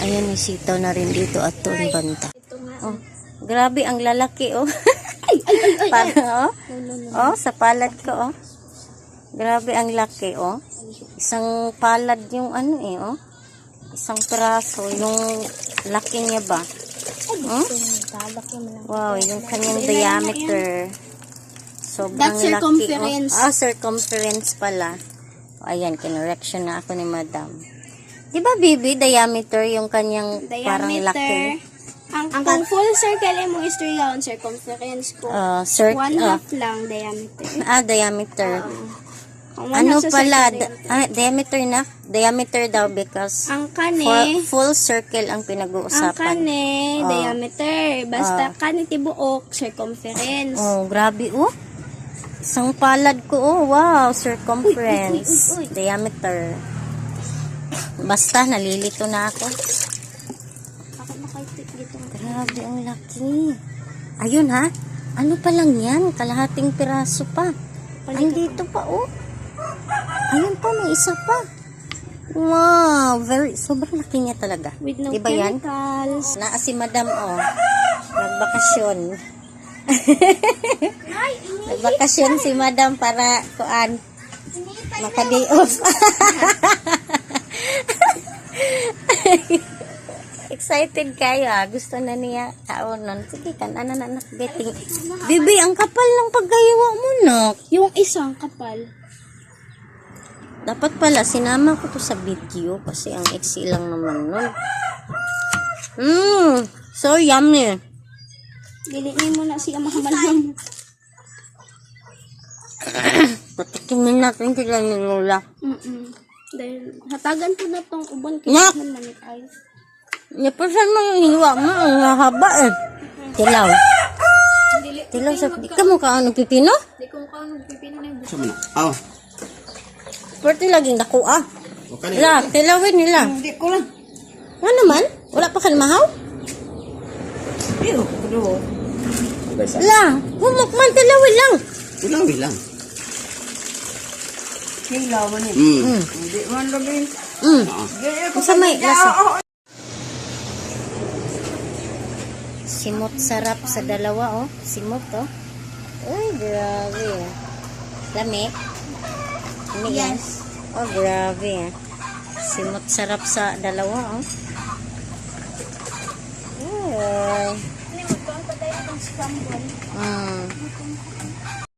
Ayan, may sitaw na rin dito at tuon banta. Oh, grabe ang lalaki, oh. Para, oh, sa palad ko, oh. Grabe ang laki, oh. Isang palad yung ano, eh, oh. Isang piraso, yung laki niya ba? Oh? Wow, yung kanyang diameter. Sobrang That's circumference. laki. Oh. Ah, circumference pala. Oh, ayan, kinorection na ako ni Madam. Di ba, Bibi, diameter yung kanyang parang laki? Ang kung full circle mo is 3 round circumference ko. 1/2 lang diameter. Ah, diameter. Kung Ano 1/2 sa pala? circle, Diameter na? Diameter daw because ang kane, full circle ang ang pinag-uusapan. kane, diameter. Basta kane tibuok, circumference. Oh, grabe, oh. Isang palad ko, oh. Wow, circumference. Uy. Diameter. Basta, nalilito na ako. Bakit makaitik dito? Grabe, ang laki. Ayun, ha? Ano pa lang yan? Kalahating piraso pa. Andito pa, oh. Ayun pa, may isa pa. Wow, sobrang laki niya talaga. With no diba yan? chemicals. Naa si Madam, oh. Nagbakasyon. Nagbakasyon si Madam para kuan makadi off. Excited kayo, ah. Gusto na niya taon nun. Sige, kanan na anak betting. Bibi, ang kapal ng paggayawa mo, nak. Yung isang kapal. Dapat pala, sinama ko to sa video kasi ang exe lang naman nun. So yummy. Diliin mo na siya mahamalham. Patikimin natin sila ni Lola. Dahil hatagan ko na tong uban Nak! kasi manit ay. Napasan mo yung hiwa mo, ang haba eh. Tilaw. Tilaw sa... Di ka mo kaano pipino? Di ko mukha nagpipino na yung Sama na. Aw. Pwerte laging dako ah. Okay La, tilawin nila. Hindi ko lang. Nga naman? Wala pa ka mahaw? Iyo. Kulo. La, humukman tilawin lang. Ulawi lang. Hilaw man eh. Hindi man labing. Sa may lasa. Simot sarap sa dalawa, oh. Simot, oh. Ay, grabe. Lamig? Lamig yan? Oh, grabe. Simot sarap sa dalawa, oh. Ay. Ano yung pang patay itong scramble?